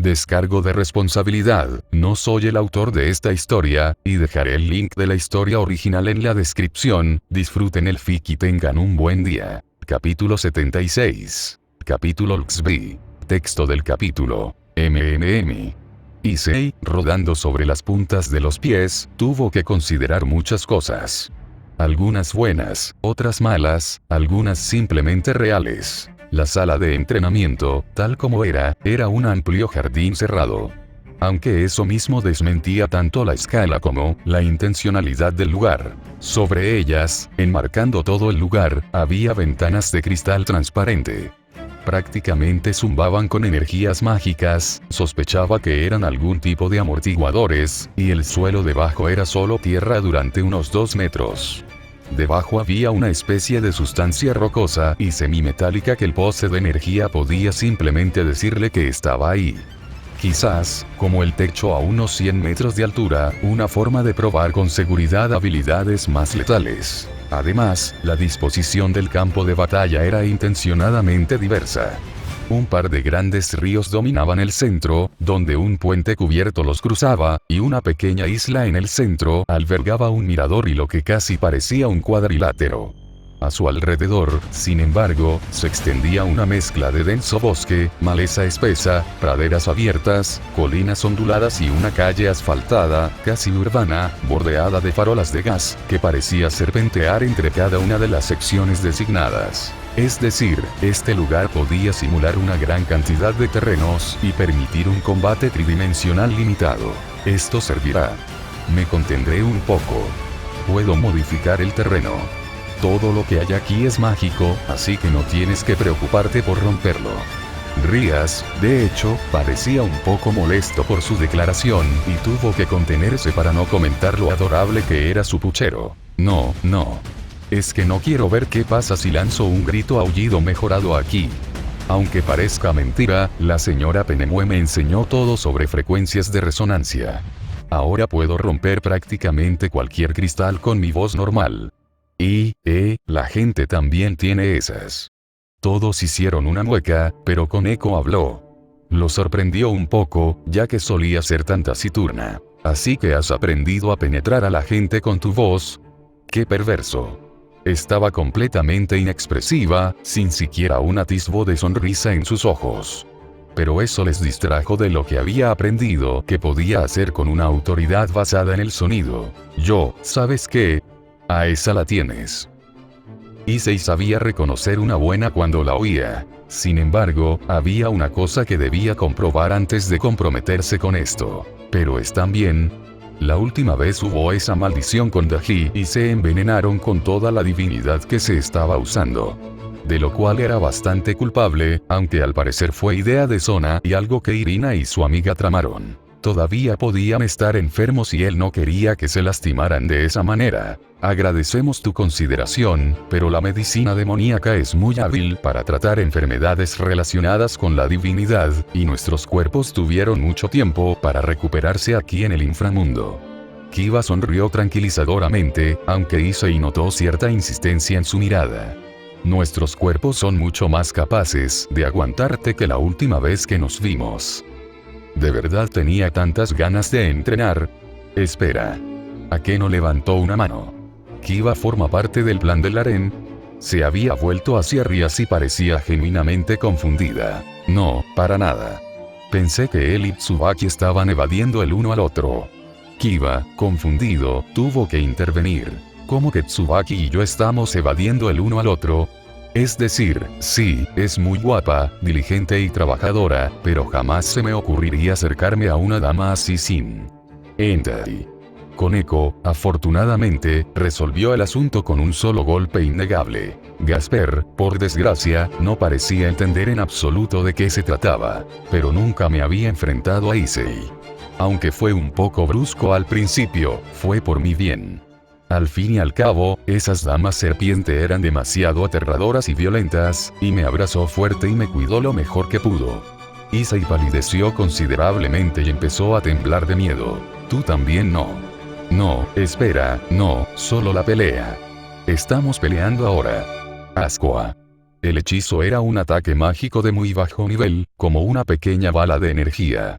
Descargo de responsabilidad, no soy el autor de esta historia, y dejaré el link de la historia original en la descripción. Disfruten el fic y tengan un buen día. Capítulo 76. Capítulo XB. Texto del capítulo. Issei, rodando sobre las puntas de los pies, tuvo que considerar muchas cosas. Algunas buenas, otras malas, algunas simplemente reales. La sala de entrenamiento, tal como era un amplio jardín cerrado. Aunque eso mismo desmentía tanto la escala como la intencionalidad del lugar. Sobre ellas, enmarcando todo el lugar, había ventanas de cristal transparente. Prácticamente zumbaban con energías mágicas, sospechaba que eran algún tipo de amortiguadores, y el suelo debajo era solo tierra durante unos 2 metros. Debajo había una especie de sustancia rocosa y semimetálica que el poste de energía podía simplemente decirle que estaba ahí. Quizás, como el techo a unos 100 metros de altura, una forma de probar con seguridad habilidades más letales. Además, la disposición del campo de batalla era intencionadamente diversa. Un par de grandes ríos dominaban el centro, donde un puente cubierto los cruzaba, y una pequeña isla en el centro albergaba un mirador y lo que casi parecía un cuadrilátero. A su alrededor, sin embargo, se extendía una mezcla de denso bosque, maleza espesa, praderas abiertas, colinas onduladas y una calle asfaltada, casi urbana, bordeada de farolas de gas, que parecía serpentear entre cada una de las secciones designadas. Es decir, este lugar podía simular una gran cantidad de terrenos y permitir un combate tridimensional limitado. Esto servirá. Me contendré un poco. Puedo modificar el terreno. Todo lo que hay aquí es mágico, así que no tienes que preocuparte por romperlo. Rías, de hecho, parecía un poco molesto por su declaración, y tuvo que contenerse para no comentar lo adorable que era su puchero. No. Es que no quiero ver qué pasa si lanzo un grito aullido mejorado aquí. Aunque parezca mentira, la señora Penemue me enseñó todo sobre frecuencias de resonancia. Ahora puedo romper prácticamente cualquier cristal con mi voz normal. La gente también tiene esas. Todos hicieron una mueca, pero Koneko habló. Lo sorprendió un poco, ya que solía ser tan taciturna. Así que has aprendido a penetrar a la gente con tu voz. ¡Qué perverso! Estaba completamente inexpresiva, sin siquiera un atisbo de sonrisa en sus ojos. Pero eso les distrajo de lo que había aprendido que podía hacer con una autoridad basada en el sonido. ¿Sabes qué? A esa la tienes. Issei sabía reconocer una buena cuando la oía. Sin embargo, había una cosa que debía comprobar antes de comprometerse con esto. Pero están bien. La última vez hubo esa maldición con Daji y se envenenaron con toda la divinidad que se estaba usando. De lo cual era bastante culpable, aunque al parecer fue idea de Sona y algo que Irina y su amiga tramaron. Todavía podían estar enfermos y él no quería que se lastimaran de esa manera. Agradecemos tu consideración, pero la medicina demoníaca es muy hábil para tratar enfermedades relacionadas con la divinidad, y nuestros cuerpos tuvieron mucho tiempo para recuperarse aquí en el inframundo. Kiba sonrió tranquilizadoramente, aunque Issei notó cierta insistencia en su mirada. Nuestros cuerpos son mucho más capaces de aguantarte que la última vez que nos vimos. ¿De verdad tenía tantas ganas de entrenar? Espera. ¿A qué no levantó una mano? ¿Kiba forma parte del plan del harén? Se había vuelto hacia Rias y parecía genuinamente confundida. No, para nada. Pensé que él y Tsubaki estaban evadiendo el uno al otro. Kiba, confundido, tuvo que intervenir. ¿Cómo que Tsubaki y yo estamos evadiendo el uno al otro? Es decir, sí, es muy guapa, diligente y trabajadora, pero jamás se me ocurriría acercarme a una dama así sin... Entei. Koneko, afortunadamente, resolvió el asunto con un solo golpe innegable. Gasper, por desgracia, no parecía entender en absoluto de qué se trataba, pero nunca me había enfrentado a Issei. Aunque fue un poco brusco al principio, fue por mi bien. Al fin y al cabo, esas damas serpiente eran demasiado aterradoras y violentas, y me abrazó fuerte y me cuidó lo mejor que pudo. Issei palideció considerablemente y empezó a temblar de miedo. Tú también no. No, espera, no, solo la pelea. Estamos peleando ahora. Ascoa. El hechizo era un ataque mágico de muy bajo nivel, como una pequeña bala de energía.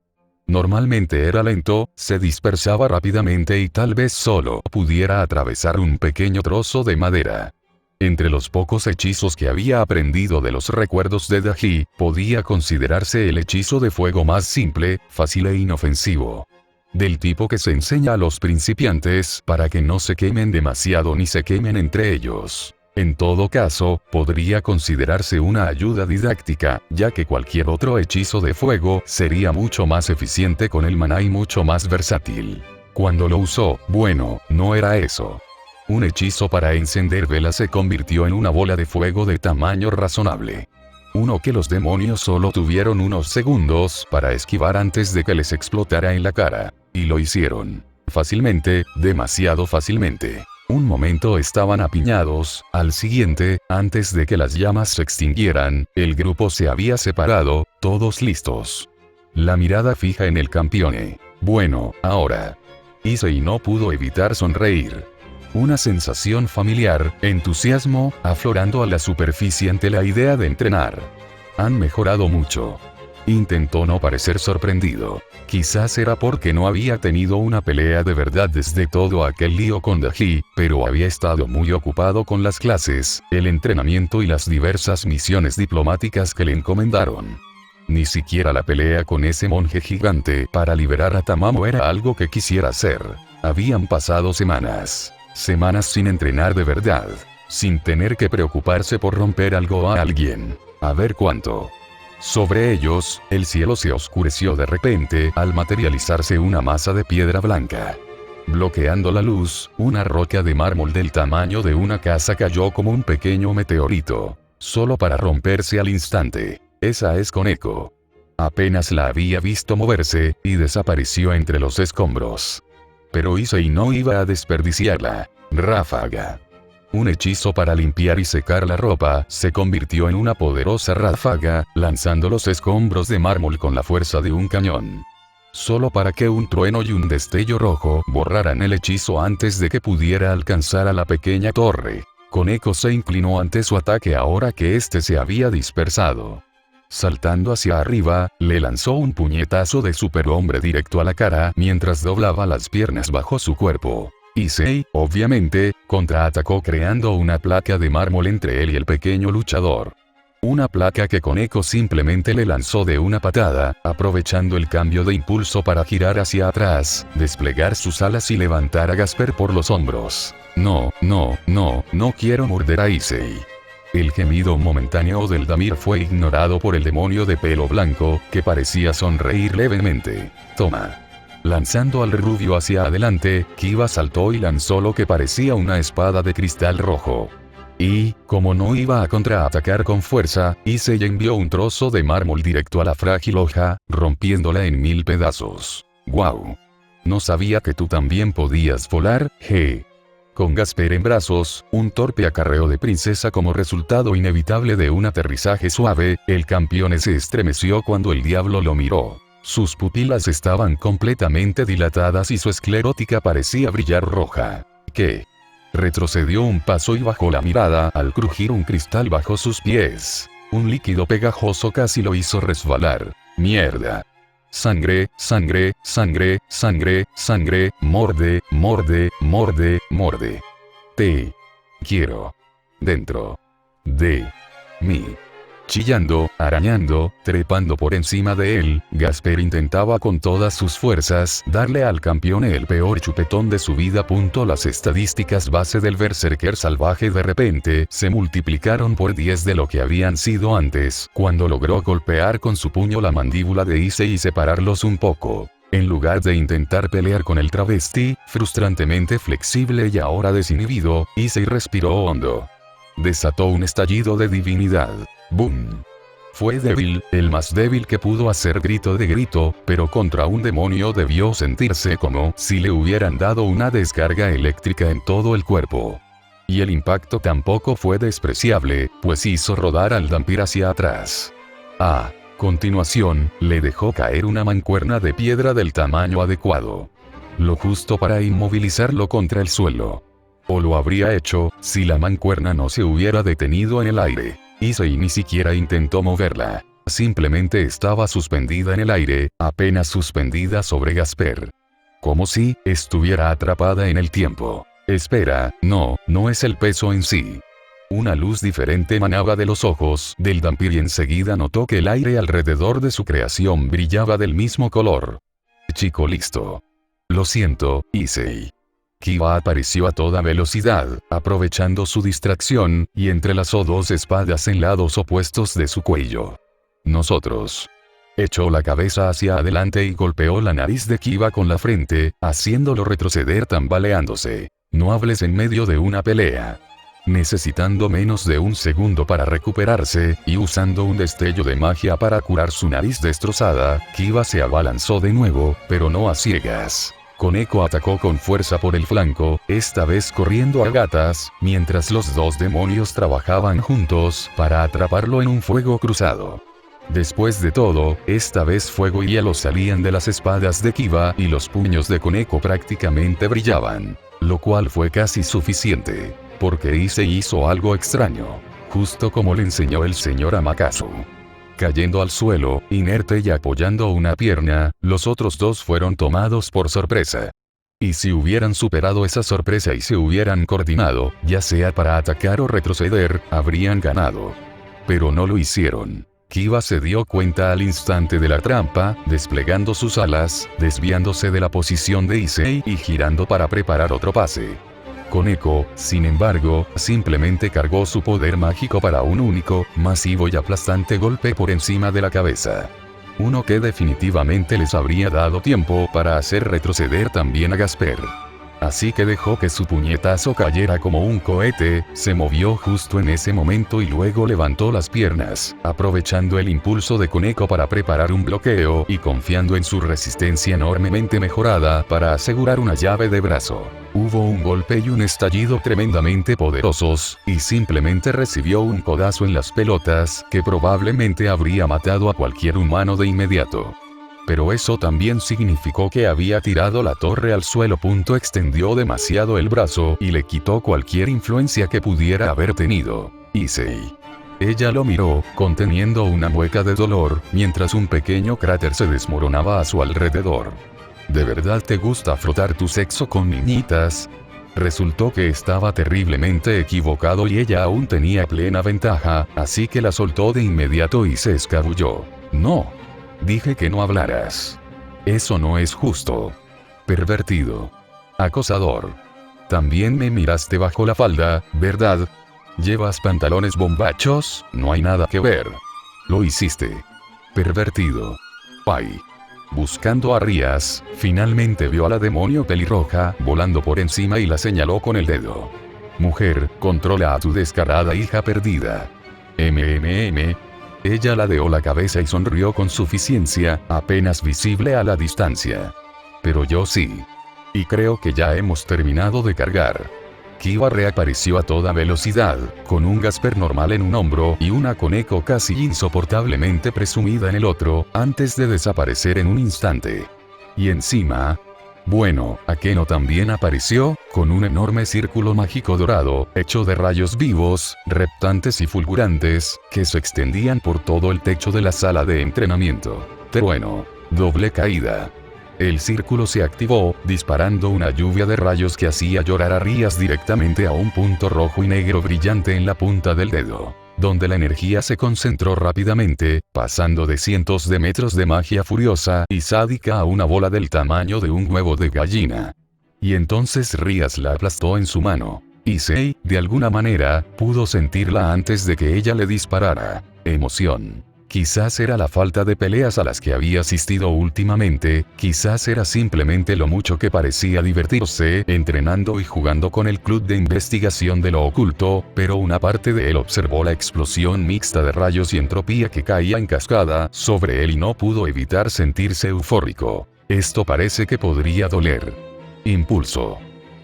Normalmente era lento, se dispersaba rápidamente y tal vez solo pudiera atravesar un pequeño trozo de madera. Entre los pocos hechizos que había aprendido de los recuerdos de Daji, podía considerarse el hechizo de fuego más simple, fácil e inofensivo. Del tipo que se enseña a los principiantes para que no se quemen demasiado ni se quemen entre ellos. En todo caso, podría considerarse una ayuda didáctica, ya que cualquier otro hechizo de fuego sería mucho más eficiente con el maná y mucho más versátil. Cuando lo usó, bueno, no era eso. Un hechizo para encender velas se convirtió en una bola de fuego de tamaño razonable. Uno que los demonios solo tuvieron unos segundos para esquivar antes de que les explotara en la cara. Y lo hicieron. Fácilmente, demasiado fácilmente. Un momento estaban apiñados, al siguiente, antes de que las llamas se extinguieran, el grupo se había separado, todos listos. La mirada fija en el campione. Bueno, ahora. Issei no pudo evitar sonreír. Una sensación familiar, entusiasmo, aflorando a la superficie ante la idea de entrenar. Han mejorado mucho. Intentó no parecer sorprendido. Quizás era porque no había tenido una pelea de verdad desde todo aquel lío con Daji, pero había estado muy ocupado con las clases, el entrenamiento y las diversas misiones diplomáticas que le encomendaron. Ni siquiera la pelea con ese monje gigante para liberar a Tamamo era algo que quisiera hacer. Habían pasado semanas. Semanas sin entrenar de verdad. Sin tener que preocuparse por romper algo a alguien. A ver cuánto. Sobre ellos, el cielo se oscureció de repente al materializarse una masa de piedra blanca. Bloqueando la luz, una roca de mármol del tamaño de una casa cayó como un pequeño meteorito. Solo para romperse al instante. Esa es Koneko. Apenas la había visto moverse, y desapareció entre los escombros. Pero Issei no iba a desperdiciarla. Ráfaga. Un hechizo para limpiar y secar la ropa, se convirtió en una poderosa ráfaga, lanzando los escombros de mármol con la fuerza de un cañón. Solo para que un trueno y un destello rojo borraran el hechizo antes de que pudiera alcanzar a la pequeña torre. Koneko se inclinó ante su ataque ahora que éste se había dispersado. Saltando hacia arriba, le lanzó un puñetazo de superhombre directo a la cara mientras doblaba las piernas bajo su cuerpo. Issei, obviamente, contraatacó creando una placa de mármol entre él y el pequeño luchador. Una placa que Koneko simplemente le lanzó de una patada, aprovechando el cambio de impulso para girar hacia atrás, desplegar sus alas y levantar a Gasper por los hombros. No quiero morder a Issei. El gemido momentáneo del Damir fue ignorado por el demonio de pelo blanco, que parecía sonreír levemente. Toma. Lanzando al rubio hacia adelante, Kiba saltó y lanzó lo que parecía una espada de cristal rojo. Y, como no iba a contraatacar con fuerza, Issei envió un trozo de mármol directo a la frágil hoja, rompiéndola en 1000 pedazos. ¡Guau! No sabía que tú también podías volar, je. Con Gasper en brazos, un torpe acarreo de princesa como resultado inevitable de un aterrizaje suave, el campeón se estremeció cuando el diablo lo miró. Sus pupilas estaban completamente dilatadas y su esclerótica parecía brillar roja. ¿Qué? Retrocedió un paso y bajó la mirada al crujir un cristal bajo sus pies. Un líquido pegajoso casi lo hizo resbalar. ¡Mierda! Sangre, sangre, sangre, sangre, sangre, morde, morde, morde, morde. Te quiero. Dentro de mí. Chillando, arañando, trepando por encima de él, Gasper intentaba con todas sus fuerzas darle al campeón el peor chupetón de su vida. Las estadísticas base del berserker salvaje de repente se multiplicaron por 10 de lo que habían sido antes, cuando logró golpear con su puño la mandíbula de Issei y separarlos un poco. En lugar de intentar pelear con el travesti, frustrantemente flexible y ahora desinhibido, Issei respiró hondo. Desató un estallido de divinidad. ¡Boom! Fue débil, el más débil que pudo hacer grito de grito, pero contra un demonio debió sentirse como si le hubieran dado una descarga eléctrica en todo el cuerpo. Y el impacto tampoco fue despreciable, pues hizo rodar al Dampir hacia atrás. A continuación, le dejó caer una mancuerna de piedra del tamaño adecuado. Lo justo para inmovilizarlo contra el suelo. O lo habría hecho, si la mancuerna no se hubiera detenido en el aire. Issei ni siquiera intentó moverla. Simplemente estaba suspendida en el aire, apenas suspendida sobre Gasper. Como si estuviera atrapada en el tiempo. Espera, no es el peso en sí. Una luz diferente emanaba de los ojos del Dhampir y enseguida notó que el aire alrededor de su creación brillaba del mismo color. Chico listo. Lo siento, Issei. Kiba apareció a toda velocidad, aprovechando su distracción, y entrelazó dos espadas en lados opuestos de su cuello. Nosotros. Echó la cabeza hacia adelante y golpeó la nariz de Kiba con la frente, haciéndolo retroceder tambaleándose. No hables en medio de una pelea. Necesitando menos de un segundo para recuperarse, y usando un destello de magia para curar su nariz destrozada, Kiba se abalanzó de nuevo, pero no a ciegas. Koneko atacó con fuerza por el flanco, esta vez corriendo a gatas, mientras los dos demonios trabajaban juntos para atraparlo en un fuego cruzado. Después de todo, esta vez fuego y hielo salían de las espadas de Kiba y los puños de Koneko prácticamente brillaban, lo cual fue casi suficiente, porque Issei hizo algo extraño, justo como le enseñó el señor Amaterasu. Cayendo al suelo, inerte y apoyando una pierna, los otros dos fueron tomados por sorpresa. Y si hubieran superado esa sorpresa y se hubieran coordinado, ya sea para atacar o retroceder, habrían ganado. Pero no lo hicieron. Kiba se dio cuenta al instante de la trampa, desplegando sus alas, desviándose de la posición de Issei y girando para preparar otro pase. Koneko, sin embargo, simplemente cargó su poder mágico para un único, masivo y aplastante golpe por encima de la cabeza. Uno que definitivamente les habría dado tiempo para hacer retroceder también a Gasper. Así que dejó que su puñetazo cayera como un cohete, se movió justo en ese momento y luego levantó las piernas, aprovechando el impulso de Koneko para preparar un bloqueo y confiando en su resistencia enormemente mejorada para asegurar una llave de brazo. Hubo un golpe y un estallido tremendamente poderosos, y simplemente recibió un codazo en las pelotas que probablemente habría matado a cualquier humano de inmediato. Pero eso también significó que había tirado la torre al suelo. Extendió demasiado el brazo y le quitó cualquier influencia que pudiera haber tenido. Issei. Ella lo miró, conteniendo una mueca de dolor, mientras un pequeño cráter se desmoronaba a su alrededor. ¿De verdad te gusta frotar tu sexo con niñitas? Resultó que estaba terriblemente equivocado y ella aún tenía plena ventaja, así que la soltó de inmediato y se escabulló. No. Dije que no hablaras. Eso no es justo. Pervertido. Acosador. También me miraste bajo la falda, ¿verdad? ¿Llevas pantalones bombachos? No hay nada que ver. Lo hiciste. Pervertido. Ay. Buscando a Rías, finalmente vio a la demonio pelirroja volando por encima y la señaló con el dedo. Mujer, controla a tu descarada hija perdida. Ella ladeó la cabeza y sonrió con suficiencia, apenas visible a la distancia. Pero yo sí. Y creo que ya hemos terminado de cargar. Kiba reapareció a toda velocidad, con un Gasper normal en un hombro y una Koneko casi insoportablemente presumida en el otro, antes de desaparecer en un instante. Y encima... Bueno, Akeno también apareció, con un enorme círculo mágico dorado, hecho de rayos vivos, reptantes y fulgurantes, que se extendían por todo el techo de la sala de entrenamiento. Trueno. Doble caída. El círculo se activó, disparando una lluvia de rayos que hacía llorar a Rías directamente a un punto rojo y negro brillante en la punta del dedo, donde la energía se concentró rápidamente, pasando de cientos de metros de magia furiosa y sádica a una bola del tamaño de un huevo de gallina. Y entonces Rías la aplastó en su mano. Issei, de alguna manera, pudo sentirla antes de que ella le disparara. Emoción. Quizás era la falta de peleas a las que había asistido últimamente, quizás era simplemente lo mucho que parecía divertirse entrenando y jugando con el club de investigación de lo oculto, pero una parte de él observó la explosión mixta de rayos y entropía que caía en cascada sobre él y no pudo evitar sentirse eufórico. Esto parece que podría doler. Impulso.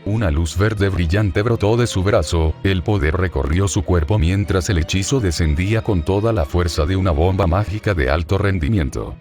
Una luz verde brillante brotó de su brazo, el poder recorrió su cuerpo mientras el hechizo descendía con toda la fuerza de una bomba mágica de alto rendimiento.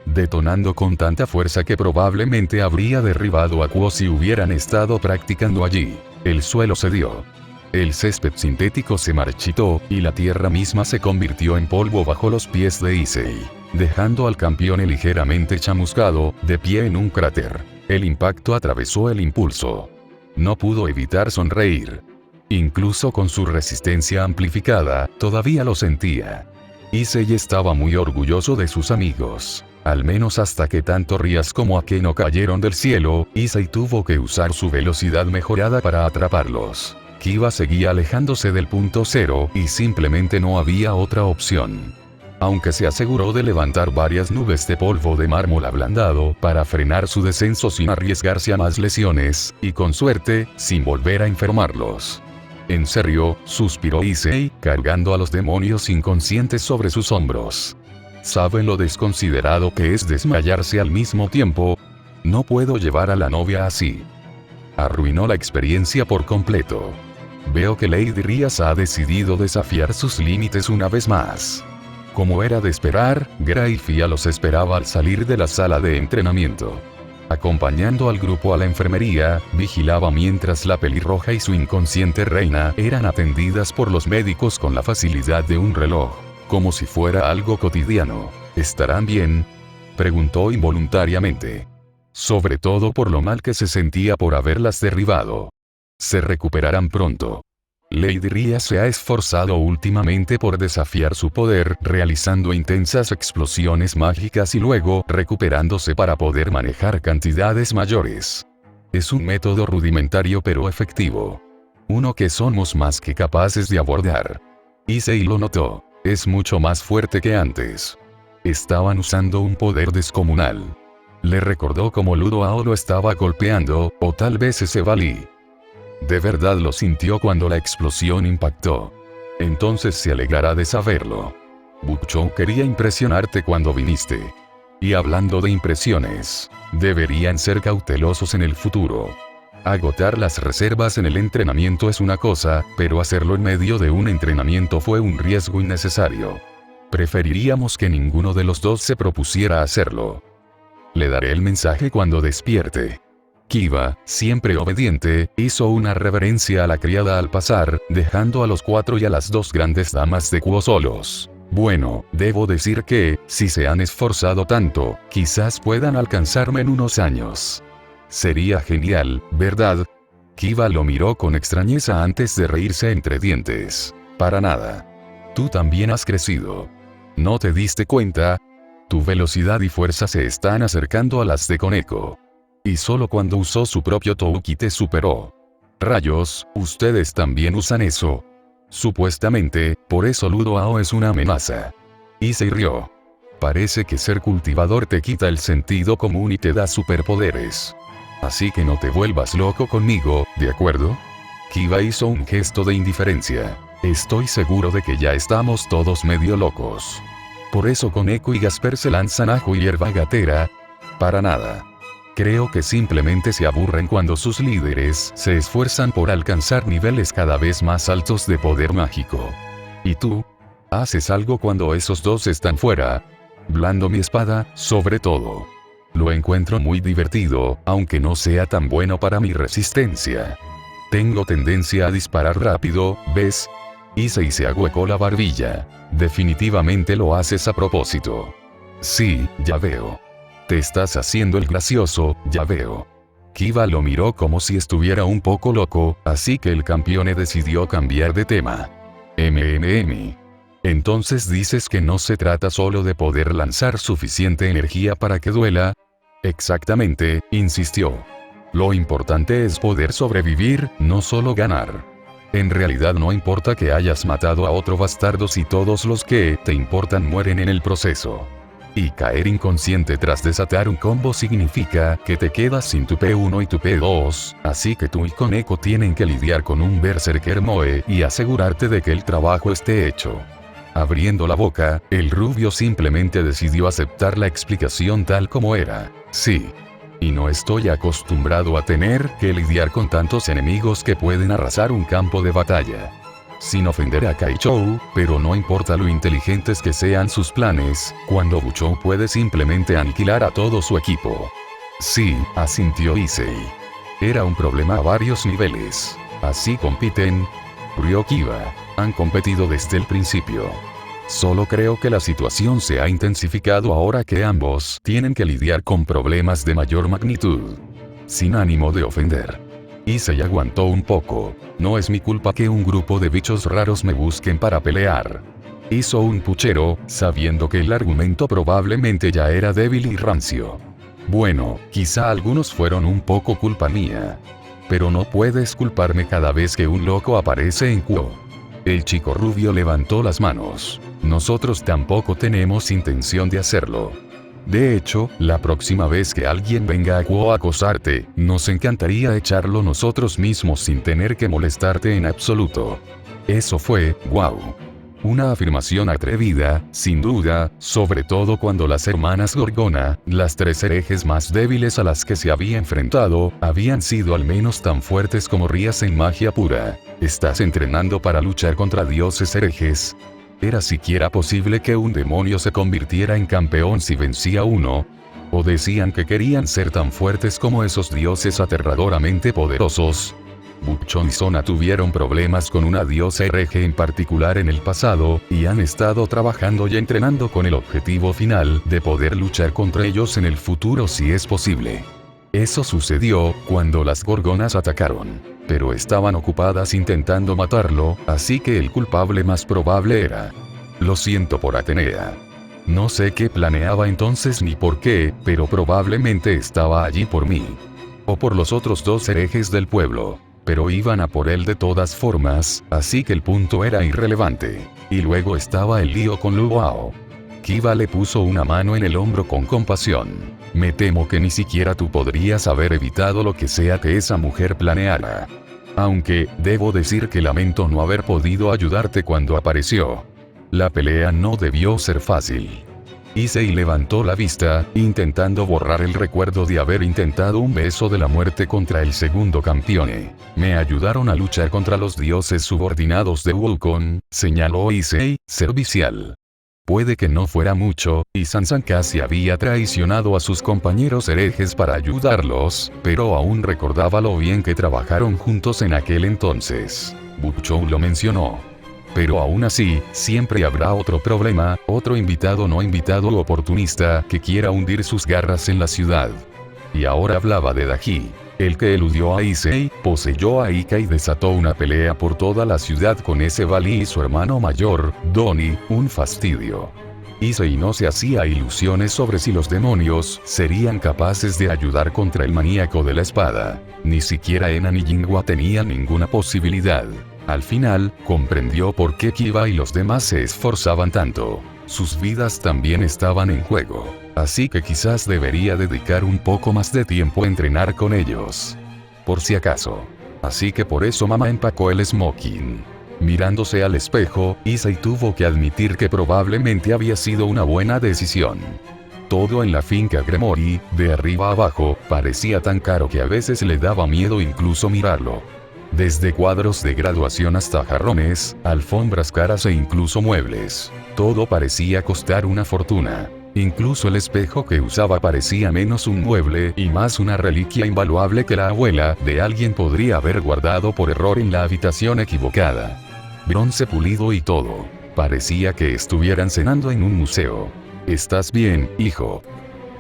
Detonando con tanta fuerza que probablemente habría derribado a Quo si hubieran estado practicando allí. El suelo cedió. El césped sintético se marchitó, y la tierra misma se convirtió en polvo bajo los pies de Issei, dejando al campeón ligeramente chamuscado, de pie en un cráter. El impacto atravesó el impulso. No pudo evitar sonreír. Incluso con su resistencia amplificada, todavía lo sentía. Issei estaba muy orgulloso de sus amigos. Al menos hasta que tanto Rías como Akeno cayeron del cielo, Issei tuvo que usar su velocidad mejorada para atraparlos. Kiba seguía alejándose del punto cero, y simplemente no había otra opción. Aunque se aseguró de levantar varias nubes de polvo de mármol ablandado para frenar su descenso sin arriesgarse a más lesiones, y con suerte, sin volver a enfermarlos. En serio, suspiró Issei, cargando a los demonios inconscientes sobre sus hombros. ¿Saben lo desconsiderado que es desmayarse al mismo tiempo? No puedo llevar a la novia así. Arruinó la experiencia por completo. Veo que Lady Rías ha decidido desafiar sus límites una vez más. Como era de esperar, Grayfia los esperaba al salir de la sala de entrenamiento. Acompañando al grupo a la enfermería, vigilaba mientras la pelirroja y su inconsciente reina eran atendidas por los médicos con la facilidad de un reloj, como si fuera algo cotidiano. ¿Estarán bien?, preguntó involuntariamente. Sobre todo por lo mal que se sentía por haberlas derribado. Se recuperarán pronto. Lady Ria se ha esforzado últimamente por desafiar su poder, realizando intensas explosiones mágicas y luego recuperándose para poder manejar cantidades mayores. Es un método rudimentario pero efectivo. Uno que somos más que capaces de abordar. Issei lo notó. Es mucho más fuerte que antes. Estaban usando un poder descomunal. Le recordó cómo Ludo Ao lo estaba golpeando, o tal vez ese Bali. De verdad lo sintió cuando la explosión impactó. Entonces se alegrará de saberlo. Bukchou quería impresionarte cuando viniste. Y hablando de impresiones, deberían ser cautelosos en el futuro. Agotar las reservas en el entrenamiento es una cosa, pero hacerlo en medio de un entrenamiento fue un riesgo innecesario. Preferiríamos que ninguno de los dos se propusiera hacerlo. Le daré el mensaje cuando despierte. Kiba, siempre obediente, hizo una reverencia a la criada al pasar, dejando a los 4 y a las 2 grandes damas de Kuo solos. Bueno, debo decir que, si se han esforzado tanto, quizás puedan alcanzarme en unos años. Sería genial, ¿verdad? Kiba lo miró con extrañeza antes de reírse entre dientes. Para nada. Tú también has crecido. ¿No te diste cuenta? Tu velocidad y fuerza se están acercando a las de Koneko. Y solo cuando usó su propio Touki te superó. Rayos, ustedes también usan eso. Supuestamente, por eso Ludo Ao es una amenaza. Issei rió. Parece que ser cultivador te quita el sentido común y te da superpoderes. Así que no te vuelvas loco conmigo, ¿de acuerdo? Kiba hizo un gesto de indiferencia. Estoy seguro de que ya estamos todos medio locos. Por eso Koneko y Gasper se lanzan ajo y hierba gatera. Para nada. Creo que simplemente se aburren cuando sus líderes se esfuerzan por alcanzar niveles cada vez más altos de poder mágico. ¿Y tú? ¿Haces algo cuando esos dos están fuera? Blando mi espada, sobre todo. Lo encuentro muy divertido, aunque no sea tan bueno para mi resistencia. Tengo tendencia a disparar rápido, ¿ves? Issei se ahuecó la barbilla. Definitivamente lo haces a propósito. Sí, ya veo. Te estás haciendo el gracioso, ya veo. Kiba lo miró como si estuviera un poco loco, así que el campeón decidió cambiar de tema. Entonces dices que no se trata solo de poder lanzar suficiente energía para que duela. Exactamente, insistió. Lo importante es poder sobrevivir, no solo ganar. En realidad no importa que hayas matado a otro bastardo si todos los que te importan mueren en el proceso. Y caer inconsciente tras desatar un combo significa que te quedas sin tu P1 y tu P2, así que tú y Koneko tienen que lidiar con un Berserker Moe y asegurarte de que el trabajo esté hecho. Abriendo la boca, el rubio simplemente decidió aceptar la explicación tal como era. Sí. Y no estoy acostumbrado a tener que lidiar con tantos enemigos que pueden arrasar un campo de batalla. Sin ofender a Kaichou, pero no importa lo inteligentes que sean sus planes, cuando Buchou puede simplemente aniquilar a todo su equipo. Sí, asintió Issei. Era un problema a varios niveles. ¿Así compiten? Ryo-Kiba. Han competido desde el principio. Solo creo que la situación se ha intensificado ahora que ambos tienen que lidiar con problemas de mayor magnitud. Sin ánimo de ofender. Issei aguantó un poco. No es mi culpa que un grupo de bichos raros me busquen para pelear. Hizo un puchero, sabiendo que el argumento probablemente ya era débil y rancio. Bueno, quizá algunos fueron un poco culpa mía. Pero no puedes culparme cada vez que un loco aparece en Kuo. El chico rubio levantó las manos. Nosotros tampoco tenemos intención de hacerlo. De hecho, la próxima vez que alguien venga a Kuo a acosarte, nos encantaría echarlo nosotros mismos sin tener que molestarte en absoluto. Eso fue, wow. Una afirmación atrevida, sin duda, sobre todo cuando las hermanas Gorgona, las tres herejes más débiles a las que se había enfrentado, habían sido al menos tan fuertes como Rías en magia pura. ¿Estás entrenando para luchar contra dioses herejes? ¿Era siquiera posible que un demonio se convirtiera en campeón si vencía uno? ¿O decían que querían ser tan fuertes como esos dioses aterradoramente poderosos? Butchon y Sona tuvieron problemas con una diosa hereje en particular en el pasado, y han estado trabajando y entrenando con el objetivo final de poder luchar contra ellos en el futuro si es posible. Eso sucedió cuando las Gorgonas atacaron, pero estaban ocupadas intentando matarlo, así que el culpable más probable era. Lo siento por Atenea. No sé qué planeaba entonces ni por qué, pero probablemente estaba allí por mí. O por los otros dos herejes del pueblo. Pero iban a por él de todas formas, así que el punto era irrelevante. Y luego estaba el lío con Luo. Kiba le puso una mano en el hombro con compasión. Me temo que ni siquiera tú podrías haber evitado lo que sea que esa mujer planeara. Aunque, debo decir que lamento no haber podido ayudarte cuando apareció. La pelea no debió ser fácil. Issei levantó la vista, intentando borrar el recuerdo de haber intentado un beso de la muerte contra el segundo campeón. Me ayudaron a luchar contra los dioses subordinados de Wukong, señaló Issei, servicial. Puede que no fuera mucho, y Sansan casi había traicionado a sus compañeros herejes para ayudarlos, pero aún recordaba lo bien que trabajaron juntos en aquel entonces. Butchon lo mencionó. Pero aún así, siempre habrá otro problema, otro invitado no invitado u oportunista que quiera hundir sus garras en la ciudad. Y ahora hablaba de Daji, el que eludió a Issei, poseyó a Ika y desató una pelea por toda la ciudad con ese Bali y su hermano mayor, Doni, un fastidio. Issei no se hacía ilusiones sobre si los demonios serían capaces de ayudar contra el maníaco de la espada. Ni siquiera Enan y Jinhua tenían ninguna posibilidad. Al final, comprendió por qué Kiba y los demás se esforzaban tanto. Sus vidas también estaban en juego. Así que quizás debería dedicar un poco más de tiempo a entrenar con ellos. Por si acaso. Así que por eso mamá empacó el smoking. Mirándose al espejo, Issei tuvo que admitir que probablemente había sido una buena decisión. Todo en la finca Gremory, de arriba a abajo, parecía tan caro que a veces le daba miedo incluso mirarlo. Desde cuadros de graduación hasta jarrones, alfombras caras e incluso muebles. Todo parecía costar una fortuna. Incluso el espejo que usaba parecía menos un mueble y más una reliquia invaluable que la abuela de alguien podría haber guardado por error en la habitación equivocada. Bronce pulido y todo. Parecía que estuvieran cenando en un museo. ¿Estás bien, hijo?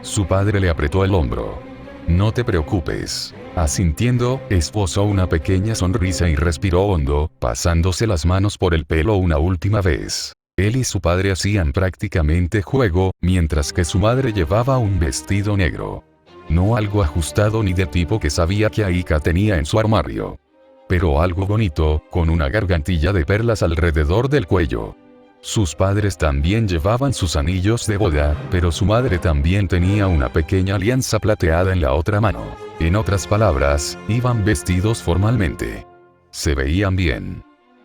Su padre le apretó el hombro. No te preocupes. Asintiendo, esbozó una pequeña sonrisa y respiró hondo, pasándose las manos por el pelo una última vez. Él y su padre hacían prácticamente juego, mientras que su madre llevaba un vestido negro. No algo ajustado ni de tipo que sabía que Aika tenía en su armario. Pero algo bonito, con una gargantilla de perlas alrededor del cuello. Sus padres también llevaban sus anillos de boda, pero su madre también tenía una pequeña alianza plateada en la otra mano. En otras palabras, iban vestidos formalmente. Se veían bien.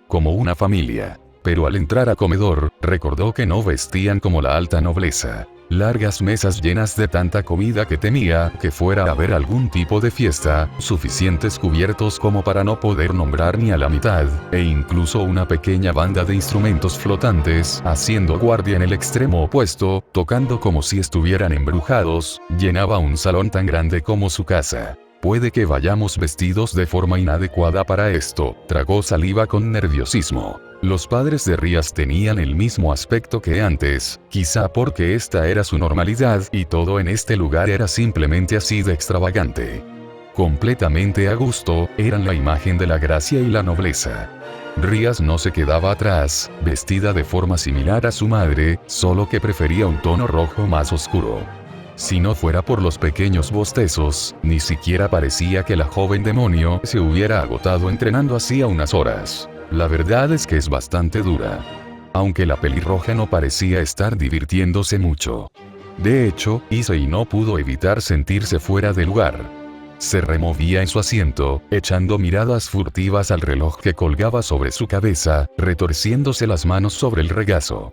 Como una familia. Pero al entrar a comedor, recordó que no vestían como la alta nobleza. Largas mesas llenas de tanta comida que temía que fuera a haber algún tipo de fiesta, suficientes cubiertos como para no poder nombrar ni a la mitad, e incluso una pequeña banda de instrumentos flotantes, haciendo guardia en el extremo opuesto, tocando como si estuvieran embrujados, llenaba un salón tan grande como su casa. Puede que vayamos vestidos de forma inadecuada para esto. Tragó saliva con nerviosismo. Los padres de Rías tenían el mismo aspecto que antes, quizá porque esta era su normalidad y todo en este lugar era simplemente así de extravagante. Completamente a gusto, eran la imagen de la gracia y la nobleza. Rías no se quedaba atrás, vestida de forma similar a su madre, solo que prefería un tono rojo más oscuro. Si no fuera por los pequeños bostezos, ni siquiera parecía que la joven demonio se hubiera agotado entrenando hacía unas horas. La verdad es que es bastante dura. Aunque la pelirroja no parecía estar divirtiéndose mucho. De hecho, Issei no pudo evitar sentirse fuera de lugar. Se removía en su asiento, echando miradas furtivas al reloj que colgaba sobre su cabeza, retorciéndose las manos sobre el regazo.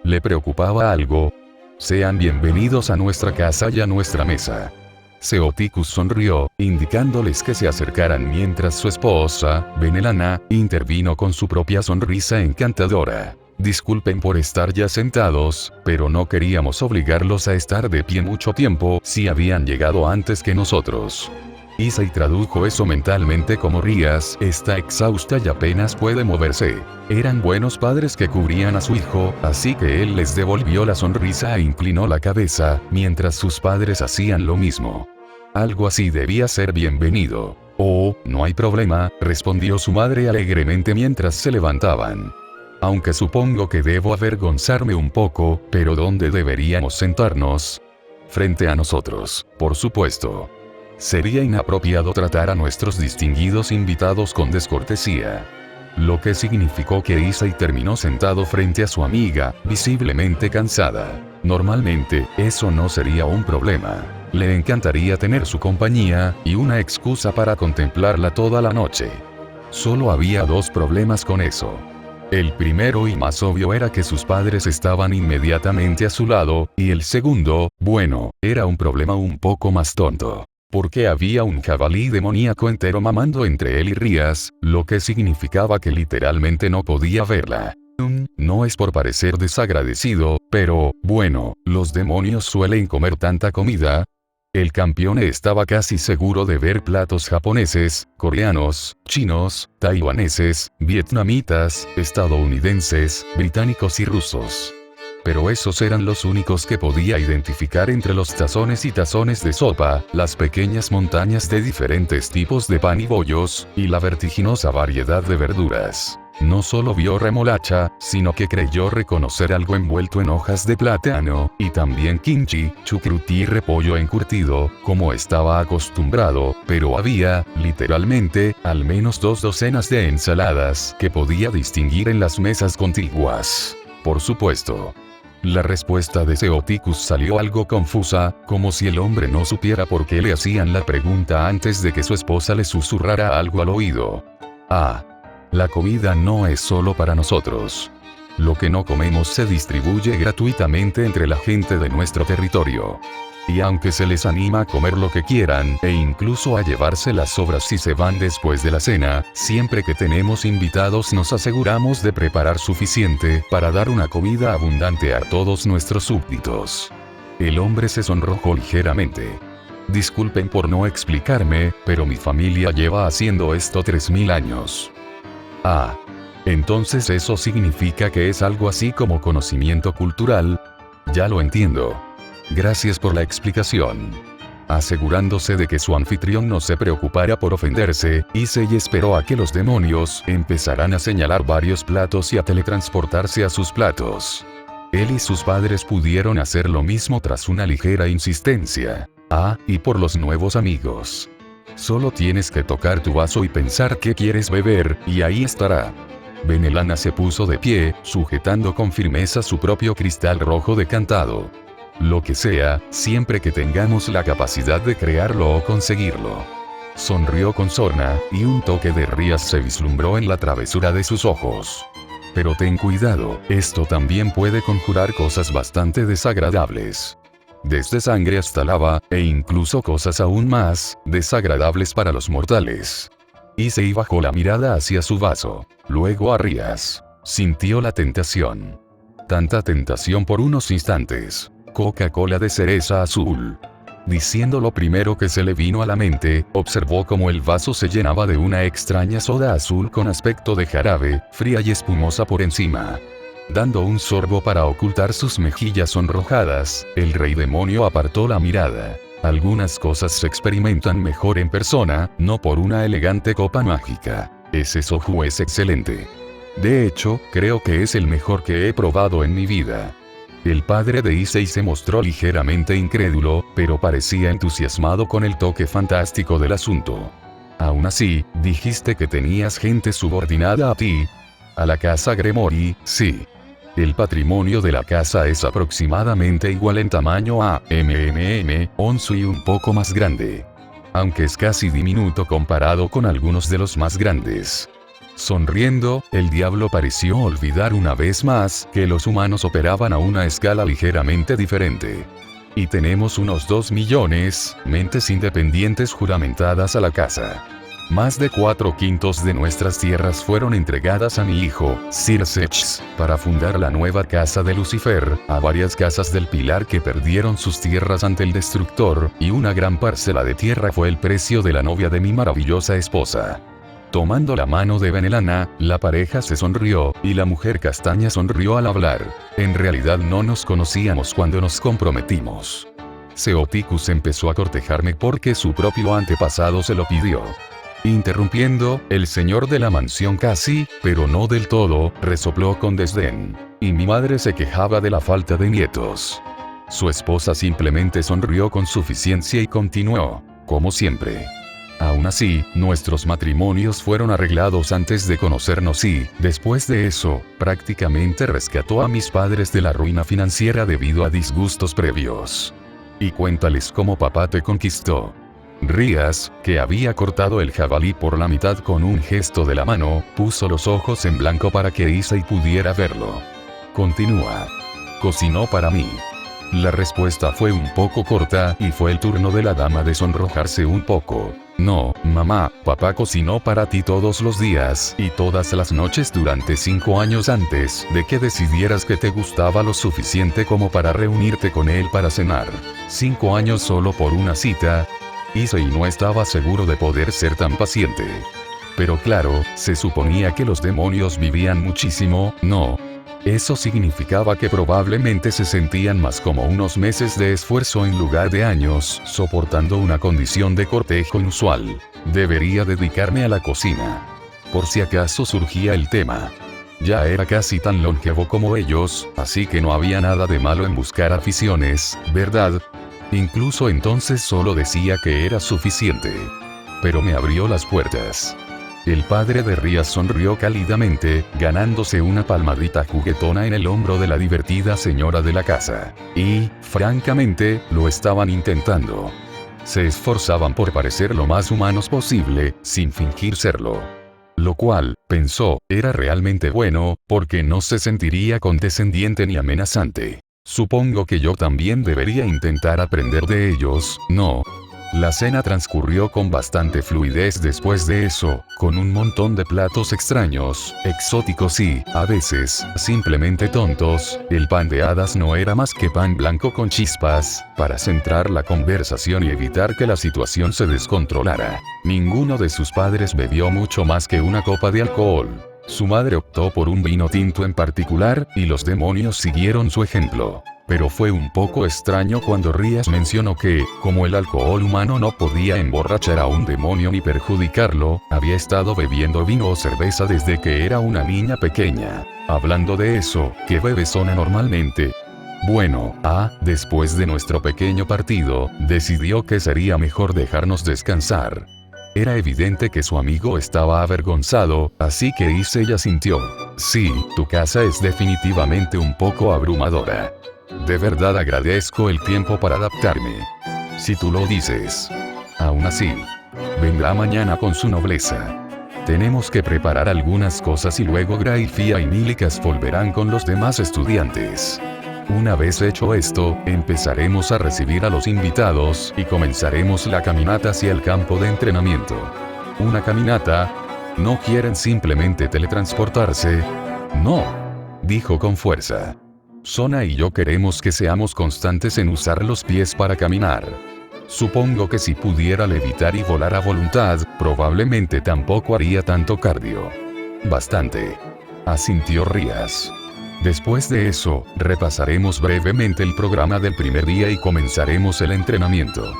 ¿Le preocupaba algo? Sean bienvenidos a nuestra casa y a nuestra mesa. Seoticus sonrió, indicándoles que se acercaran mientras su esposa, Benelana, intervino con su propia sonrisa encantadora. Disculpen por estar ya sentados, pero no queríamos obligarlos a estar de pie mucho tiempo si habían llegado antes que nosotros. Issei tradujo eso mentalmente como Rías está exhausta y apenas puede moverse. Eran buenos padres que cubrían a su hijo, así que él les devolvió la sonrisa e inclinó la cabeza, mientras sus padres hacían lo mismo. Algo así debía ser bienvenido. Oh, no hay problema, respondió su madre alegremente mientras se levantaban. Aunque supongo que debo avergonzarme un poco, pero ¿dónde deberíamos sentarnos? Frente a nosotros, por supuesto. Sería inapropiado tratar a nuestros distinguidos invitados con descortesía. Lo que significó que Issei terminó sentado frente a su amiga, visiblemente cansada. Normalmente, eso no sería un problema. Le encantaría tener su compañía, y una excusa para contemplarla toda la noche. Solo había dos problemas con eso. El primero y más obvio era que sus padres estaban inmediatamente a su lado, y el segundo, bueno, era un problema un poco más tonto. Porque había un jabalí demoníaco entero mamando entre él y Rías, lo que significaba que literalmente no podía verla. No es por parecer desagradecido, pero, bueno, los demonios suelen comer tanta comida. El campeón estaba casi seguro de ver platos japoneses, coreanos, chinos, taiwaneses, vietnamitas, estadounidenses, británicos y rusos. Pero esos eran los únicos que podía identificar entre los tazones y tazones de sopa, las pequeñas montañas de diferentes tipos de pan y bollos, y la vertiginosa variedad de verduras. No solo vio remolacha, sino que creyó reconocer algo envuelto en hojas de plátano, y también kimchi, chucrutí y repollo encurtido, como estaba acostumbrado, pero había, literalmente, al menos 2 docenas de ensaladas que podía distinguir en las mesas contiguas. Por supuesto. La respuesta de Seoticus salió algo confusa, como si el hombre no supiera por qué le hacían la pregunta antes de que su esposa le susurrara algo al oído. Ah. La comida no es solo para nosotros. Lo que no comemos se distribuye gratuitamente entre la gente de nuestro territorio. Y aunque se les anima a comer lo que quieran, e incluso a llevarse las sobras si se van después de la cena, siempre que tenemos invitados nos aseguramos de preparar suficiente para dar una comida abundante a todos nuestros súbditos. El hombre se sonrojó ligeramente. Disculpen por no explicarme, pero mi familia lleva haciendo esto 3000 años. Ah. Entonces eso significa que es algo así como conocimiento cultural. Ya lo entiendo. Gracias por la explicación. Asegurándose de que su anfitrión no se preocupara por ofenderse, Issei esperó a que los demonios empezaran a señalar varios platos y a teletransportarse a sus platos. Él y sus padres pudieron hacer lo mismo tras una ligera insistencia. Ah, y por los nuevos amigos. Solo tienes que tocar tu vaso y pensar qué quieres beber, y ahí estará. Benelana se puso de pie, sujetando con firmeza su propio cristal rojo decantado. Lo que sea, siempre que tengamos la capacidad de crearlo o conseguirlo. Sonrió con sorna, y un toque de Rías se vislumbró en la travesura de sus ojos. Pero ten cuidado, esto también puede conjurar cosas bastante desagradables. Desde sangre hasta lava, e incluso cosas aún más desagradables para los mortales. Issei bajó la mirada hacia su vaso, luego a Rías. Sintió la tentación. Tanta tentación por unos instantes. Coca-Cola de cereza azul. Diciendo lo primero que se le vino a la mente, observó cómo el vaso se llenaba de una extraña soda azul con aspecto de jarabe, fría y espumosa por encima. Dando un sorbo para ocultar sus mejillas sonrojadas, el rey demonio apartó la mirada. Algunas cosas se experimentan mejor en persona, no por una elegante copa mágica. Ese soju es excelente. De hecho, creo que es el mejor que he probado en mi vida. El padre de Issei se mostró ligeramente incrédulo, pero parecía entusiasmado con el toque fantástico del asunto. Aún así, dijiste que tenías gente subordinada a ti. A la casa Gremory, sí. El patrimonio de la casa es aproximadamente igual en tamaño a Onsu y un poco más grande. Aunque es casi diminuto comparado con algunos de los más grandes. Sonriendo, el diablo pareció olvidar una vez más que los humanos operaban a una escala ligeramente diferente. Y tenemos unos 2 millones, mentes independientes juramentadas a la casa. Más de 4/5 de nuestras tierras fueron entregadas a mi hijo, Sir Sechs, para fundar la nueva casa de Lucifer, a varias casas del Pilar que perdieron sus tierras ante el destructor, y una gran parcela de tierra fue el precio de la novia de mi maravillosa esposa. Tomando la mano de Benelana, la pareja se sonrió, y la mujer castaña sonrió al hablar. En realidad no nos conocíamos cuando nos comprometimos. Seoticus empezó a cortejarme porque su propio antepasado se lo pidió. Interrumpiendo, el señor de la mansión casi, pero no del todo, resopló con desdén. Y mi madre se quejaba de la falta de nietos. Su esposa simplemente sonrió con suficiencia y continuó, como siempre. Aún así, nuestros matrimonios fueron arreglados antes de conocernos y, después de eso, prácticamente rescató a mis padres de la ruina financiera debido a disgustos previos. Y cuéntales cómo papá te conquistó. Rías, que había cortado el jabalí por la mitad con un gesto de la mano, puso los ojos en blanco para que Issei pudiera verlo. Continúa. Cocinó para mí. La respuesta fue un poco corta y fue el turno de la dama de sonrojarse un poco. No, mamá, papá cocinó para ti todos los días y todas las noches durante 5 años antes de que decidieras que te gustaba lo suficiente como para reunirte con él para cenar. 5 años solo por una cita. Issei no estaba seguro de poder ser tan paciente. Pero claro, se suponía que los demonios vivían muchísimo, ¿no? Eso significaba que probablemente se sentían más como unos meses de esfuerzo en lugar de años, soportando una condición de cortejo inusual. Debería dedicarme a la cocina. Por si acaso surgía el tema. Ya era casi tan longevo como ellos, así que no había nada de malo en buscar aficiones, ¿verdad? Incluso entonces solo decía que era suficiente. Pero me abrió las puertas. El padre de Rías sonrió cálidamente, ganándose una palmadita juguetona en el hombro de la divertida señora de la casa. Y, francamente, lo estaban intentando. Se esforzaban por parecer lo más humanos posible, sin fingir serlo. Lo cual, pensó, era realmente bueno, porque no se sentiría condescendiente ni amenazante. Supongo que yo también debería intentar aprender de ellos, ¿no? La cena transcurrió con bastante fluidez después de eso, con un montón de platos extraños, exóticos y, a veces, simplemente tontos. El pan de hadas no era más que pan blanco con chispas, para centrar la conversación y evitar que la situación se descontrolara. Ninguno de sus padres bebió mucho más que una copa de alcohol. Su madre optó por un vino tinto en particular, y los demonios siguieron su ejemplo. Pero fue un poco extraño cuando Rías mencionó que, como el alcohol humano no podía emborrachar a un demonio ni perjudicarlo, había estado bebiendo vino o cerveza desde que era una niña pequeña. Hablando de eso, ¿qué bebe Sona normalmente? Bueno, después de nuestro pequeño partido, decidió que sería mejor dejarnos descansar. Era evidente que su amigo estaba avergonzado, así que Issei asintió. Sí, tu casa es definitivamente un poco abrumadora. De verdad agradezco el tiempo para adaptarme. Si tú lo dices. Aún así, vendrá mañana con su nobleza. Tenemos que preparar algunas cosas y luego Graifia y Milikas volverán con los demás estudiantes. Una vez hecho esto, empezaremos a recibir a los invitados y comenzaremos la caminata hacia el campo de entrenamiento. ¿Una caminata? ¿No quieren simplemente teletransportarse? No, dijo con fuerza. Sona y yo queremos que seamos constantes en usar los pies para caminar. Supongo que si pudiera levitar y volar a voluntad, probablemente tampoco haría tanto cardio. Bastante. Asintió Rías. Después de eso, repasaremos brevemente el programa del primer día y comenzaremos el entrenamiento.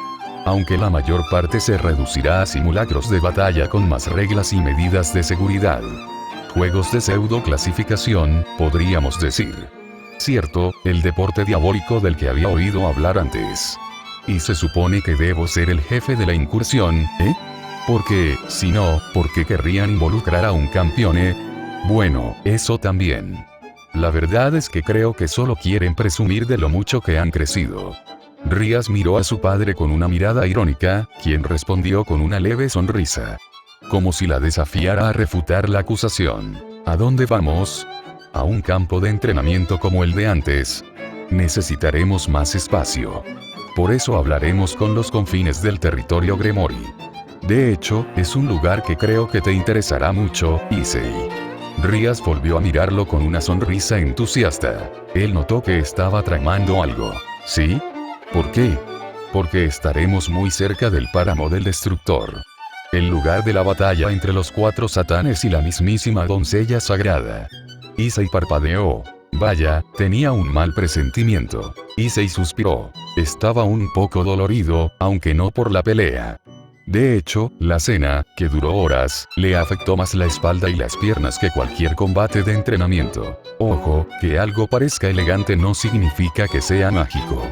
Aunque la mayor parte se reducirá a simulacros de batalla con más reglas y medidas de seguridad. Juegos de pseudo clasificación, podríamos decir. Cierto, el deporte diabólico del que había oído hablar antes. Y se supone que debo ser el jefe de la incursión, ¿eh? Porque, si no, ¿por qué querrían involucrar a un campeón, Bueno, eso también. La verdad es que creo que solo quieren presumir de lo mucho que han crecido. Rías miró a su padre con una mirada irónica, quien respondió con una leve sonrisa. Como si la desafiara a refutar la acusación. ¿A dónde vamos? A un campo de entrenamiento como el de antes. Necesitaremos más espacio. Por eso hablaremos con los confines del territorio Gremori. De hecho, es un lugar que creo que te interesará mucho, Issei. Rías volvió a mirarlo con una sonrisa entusiasta. Él notó que estaba tramando algo. ¿Sí? ¿Por qué? Porque estaremos muy cerca del páramo del destructor. El lugar de la batalla entre los 4 satanes y la mismísima doncella sagrada. Issei parpadeó. Vaya, tenía un mal presentimiento. Issei suspiró. Estaba un poco dolorido, aunque no por la pelea. De hecho, la cena, que duró horas, le afectó más la espalda y las piernas que cualquier combate de entrenamiento. Ojo, que algo parezca elegante no significa que sea mágico.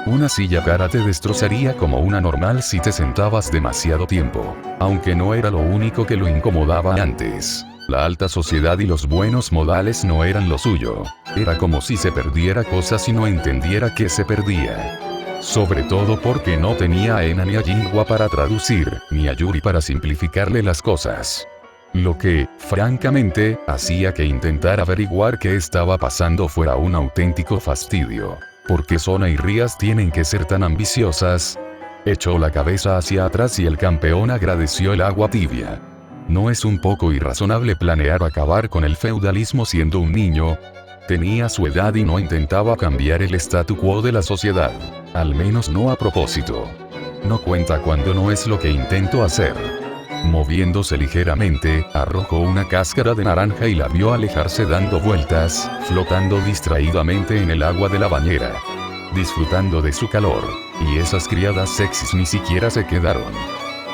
Una silla cara te destrozaría como una normal si te sentabas demasiado tiempo. Aunque no era lo único que lo incomodaba antes. La alta sociedad y los buenos modales no eran lo suyo. Era como si se perdiera cosas y no entendiera qué se perdía. Sobre todo porque no tenía a Ena ni a Jinhua para traducir, ni a Yuri para simplificarle las cosas. Lo que, francamente, hacía que intentar averiguar qué estaba pasando fuera un auténtico fastidio. ¿Por qué Sona y Rías tienen que ser tan ambiciosas? Echó la cabeza hacia atrás y el campeón agradeció el agua tibia. ¿No es un poco irrazonable planear acabar con el feudalismo siendo un niño? Tenía su edad y no intentaba cambiar el statu quo de la sociedad. Al menos no a propósito. No cuenta cuando no es lo que intento hacer. Moviéndose ligeramente, arrojó una cáscara de naranja y la vio alejarse dando vueltas, flotando distraídamente en el agua de la bañera. Disfrutando de su calor. Y esas criadas sexys ni siquiera se quedaron.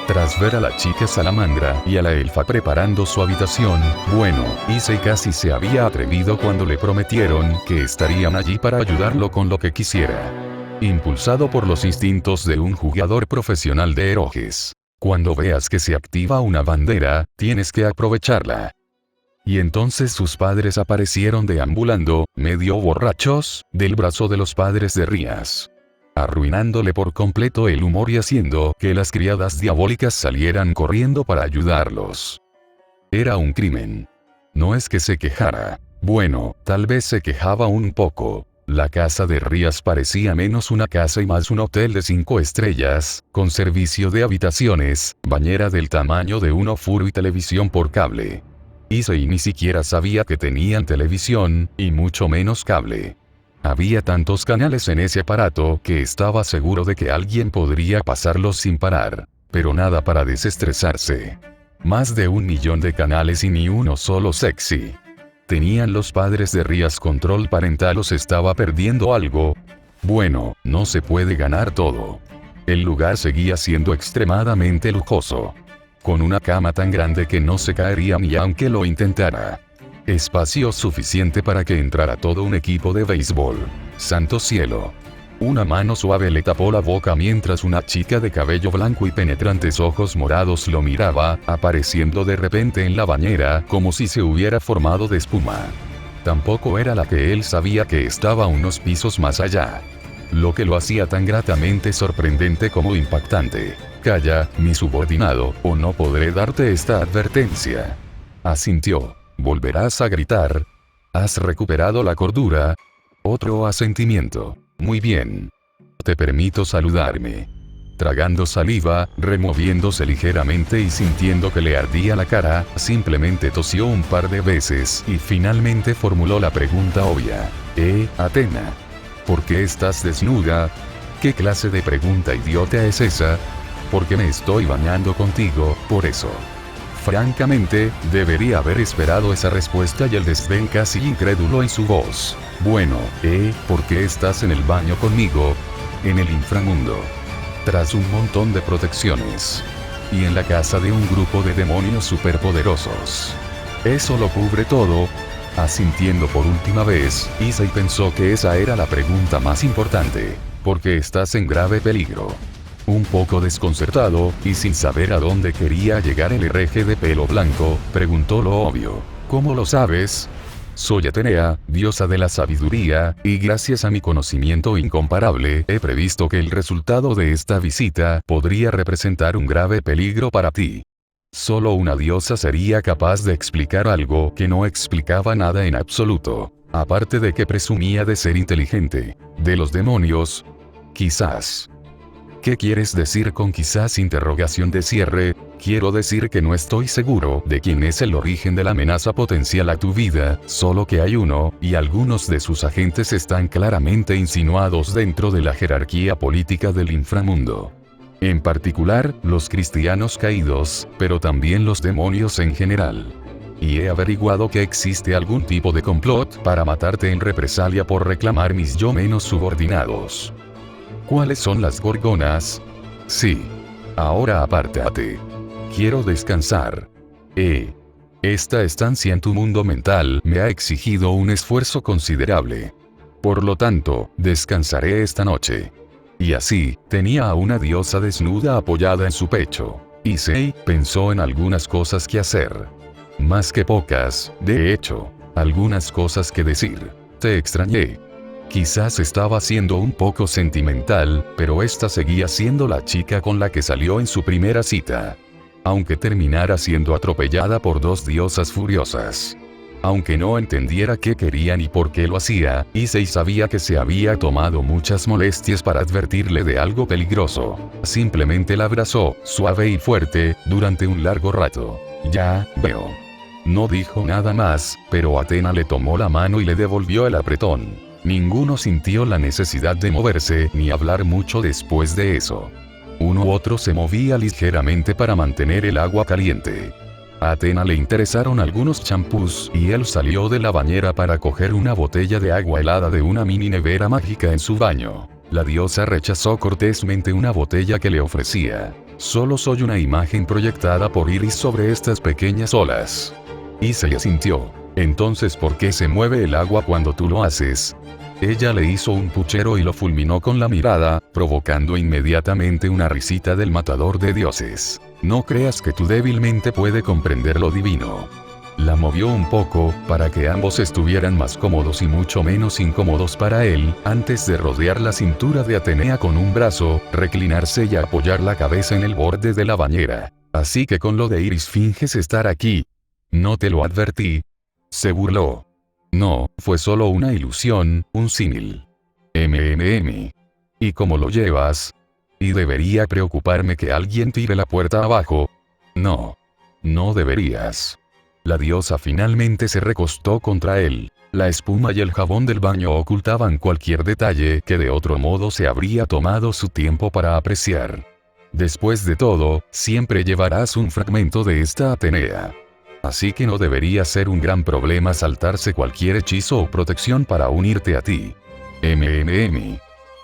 Tras ver a la chica salamandra y a la elfa preparando su habitación, bueno, Issei casi se había atrevido cuando le prometieron que estarían allí para ayudarlo con lo que quisiera. Impulsado por los instintos de un jugador profesional de eroges. Cuando veas que se activa una bandera, tienes que aprovecharla. Y entonces sus padres aparecieron deambulando, medio borrachos, del brazo de los padres de Rías. Arruinándole por completo el humor y haciendo que las criadas diabólicas salieran corriendo para ayudarlos. Era un crimen. No es que se quejara. Bueno, tal vez se quejaba un poco. La casa de Rías parecía menos una casa y más un hotel de 5 estrellas, con servicio de habitaciones, bañera del tamaño de un ofuro y televisión por cable. Issei ni siquiera sabía que tenían televisión, y mucho menos cable. Había tantos canales en ese aparato que estaba seguro de que alguien podría pasarlos sin parar. Pero nada para desestresarse. Más de 1 millón de canales y ni uno solo sexy. ¿Tenían los padres de Rías control parental o se estaba perdiendo algo? Bueno, no se puede ganar todo. El lugar seguía siendo extremadamente lujoso. Con una cama tan grande que no se caería ni aunque lo intentara. Espacio suficiente para que entrara todo un equipo de béisbol. Santo cielo. Una mano suave le tapó la boca mientras una chica de cabello blanco y penetrantes ojos morados lo miraba, apareciendo de repente en la bañera como si se hubiera formado de espuma. Tampoco era la que él sabía que estaba unos pisos más allá. Lo que lo hacía tan gratamente sorprendente como impactante. Calla, mi subordinado, o no podré darte esta advertencia. Asintió. ¿Volverás a gritar? ¿Has recuperado la cordura? Otro asentimiento. Muy bien. Te permito saludarme. Tragando saliva, removiéndose ligeramente y sintiendo que le ardía la cara, simplemente tosió un par de veces y finalmente formuló la pregunta obvia. Atena. ¿Por qué estás desnuda? ¿Qué clase de pregunta idiota es esa? Porque me estoy bañando contigo, por eso. Francamente, debería haber esperado esa respuesta y el desdén casi incrédulo en su voz. Bueno, ¿por qué estás en el baño conmigo? En el inframundo. Tras un montón de protecciones. Y en la casa de un grupo de demonios superpoderosos. ¿Eso lo cubre todo? Asintiendo por última vez, Issei pensó que esa era la pregunta más importante. Porque estás en grave peligro. Un poco desconcertado, y sin saber a dónde quería llegar el hereje de pelo blanco, preguntó lo obvio. ¿Cómo lo sabes? Soy Atenea, diosa de la sabiduría, y gracias a mi conocimiento incomparable, he previsto que el resultado de esta visita podría representar un grave peligro para ti. Solo una diosa sería capaz de explicar algo que no explicaba nada en absoluto. Aparte de que presumía de ser inteligente. ¿De los demonios? Quizás. ¿Qué quieres decir con quizás? Interrogación de cierre. Quiero decir que no estoy seguro de quién es el origen de la amenaza potencial a tu vida, solo que hay uno, y algunos de sus agentes están claramente insinuados dentro de la jerarquía política del inframundo. En particular, los cristianos caídos, pero también los demonios en general. Y he averiguado que existe algún tipo de complot para matarte en represalia por reclamar mis yo menos subordinados. ¿Cuáles son las gorgonas? Sí. Ahora apártate. Quiero descansar. Esta estancia en tu mundo mental me ha exigido un esfuerzo considerable. Por lo tanto, descansaré esta noche. Y así, tenía a una diosa desnuda apoyada en su pecho. Issei pensó en algunas cosas que hacer. Más que pocas, de hecho, algunas cosas que decir. Te extrañé. Quizás estaba siendo un poco sentimental, pero esta seguía siendo la chica con la que salió en su primera cita. Aunque terminara siendo atropellada por dos diosas furiosas. Aunque no entendiera qué querían y por qué lo hacía, Issei sabía que se había tomado muchas molestias para advertirle de algo peligroso. Simplemente la abrazó, suave y fuerte, durante un largo rato. Ya veo. No dijo nada más, pero Athena le tomó la mano y le devolvió el apretón. Ninguno sintió la necesidad de moverse ni hablar mucho después de eso. Uno u otro se movía ligeramente para mantener el agua caliente. A Athena le interesaron algunos champús y él salió de la bañera para coger una botella de agua helada de una mini nevera mágica en su baño. La diosa rechazó cortésmente una botella que le ofrecía. Solo soy una imagen proyectada por Iris sobre estas pequeñas olas. Issei asintió. Entonces, ¿por qué se mueve el agua cuando tú lo haces? Ella le hizo un puchero y lo fulminó con la mirada, provocando inmediatamente una risita del matador de dioses. No creas que tú débilmente puede comprender lo divino. La movió un poco, para que ambos estuvieran más cómodos y mucho menos incómodos para él, antes de rodear la cintura de Atenea con un brazo, reclinarse y apoyar la cabeza en el borde de la bañera. Así que con lo de Iris finges estar aquí. ¿No te lo advertí? Se burló. No, fue solo una ilusión, un símil. ¿Y cómo lo llevas? ¿Y debería preocuparme que alguien tire la puerta abajo? No. No deberías. La diosa finalmente se recostó contra él. La espuma y el jabón del baño ocultaban cualquier detalle que de otro modo se habría tomado su tiempo para apreciar. Después de todo, siempre llevarás un fragmento de esta Atenea. Así que no debería ser un gran problema saltarse cualquier hechizo o protección para unirte a ti.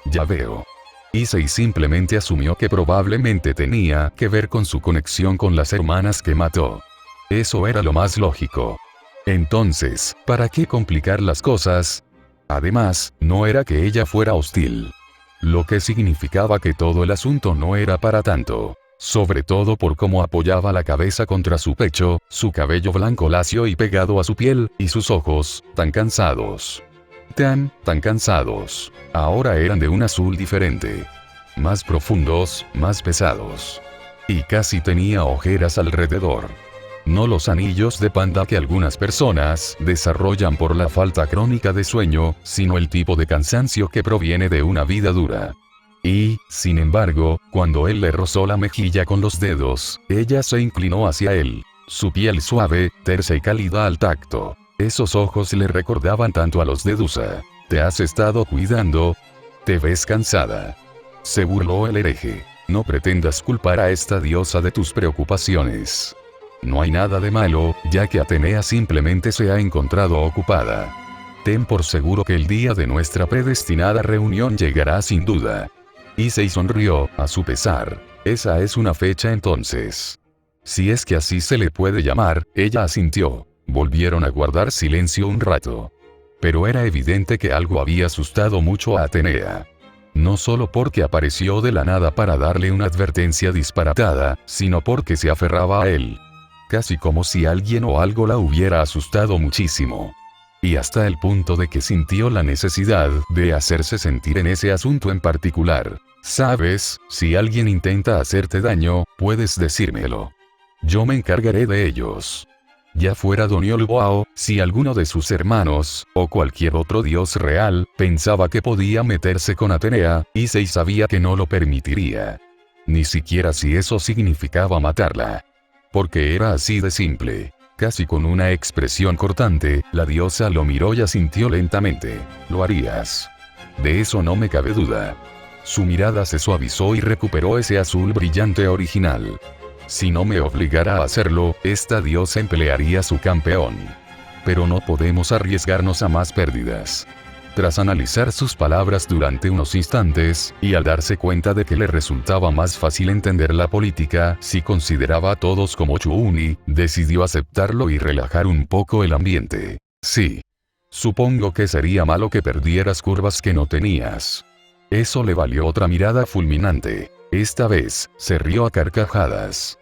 Ya veo. Issei simplemente asumió que probablemente tenía que ver con su conexión con las hermanas que mató. Eso era lo más lógico. Entonces, ¿para qué complicar las cosas? Además, no era que ella fuera hostil. Lo que significaba que todo el asunto no era para tanto. Sobre todo por cómo apoyaba la cabeza contra su pecho, su cabello blanco lacio y pegado a su piel, y sus ojos, tan cansados. Tan cansados. Ahora eran de un azul diferente. Más profundos, más pesados. Y casi tenía ojeras alrededor. No los anillos de panda que algunas personas desarrollan por la falta crónica de sueño, sino el tipo de cansancio que proviene de una vida dura. Y, sin embargo, cuando él le rozó la mejilla con los dedos, ella se inclinó hacia él. Su piel suave, tersa y cálida al tacto. Esos ojos le recordaban tanto a los de Dusa. ¿Te has estado cuidando? ¿Te ves cansada? Se burló el hereje. No pretendas culpar a esta diosa de tus preocupaciones. No hay nada de malo, ya que Atenea simplemente se ha encontrado ocupada. Ten por seguro que el día de nuestra predestinada reunión llegará sin duda. Issei sonrió, a su pesar. Esa es una fecha entonces. Si es que así se le puede llamar, ella asintió. Volvieron a guardar silencio un rato. Pero era evidente que algo había asustado mucho a Atenea. No solo porque apareció de la nada para darle una advertencia disparatada, sino porque se aferraba a él. Casi como si alguien o algo la hubiera asustado muchísimo. Y hasta el punto de que sintió la necesidad de hacerse sentir en ese asunto en particular. Sabes, si alguien intenta hacerte daño, puedes decírmelo. Yo me encargaré de ellos. Ya fuera Don Yolboao, si alguno de sus hermanos, o cualquier otro dios real, pensaba que podía meterse con Atenea, Issei sabía que no lo permitiría. Ni siquiera si eso significaba matarla. Porque era así de simple. Casi con una expresión cortante, la diosa lo miró y asintió lentamente. Lo harías. De eso no me cabe duda. Su mirada se suavizó y recuperó ese azul brillante original. Si no me obligara a hacerlo, esta diosa emplearía su campeón. Pero no podemos arriesgarnos a más pérdidas. Tras analizar sus palabras durante unos instantes, y al darse cuenta de que le resultaba más fácil entender la política si consideraba a todos como Chuuni, decidió aceptarlo y relajar un poco el ambiente. Sí. Supongo que sería malo que perdieras curvas que no tenías. Eso le valió otra mirada fulminante. Esta vez, se rió a carcajadas.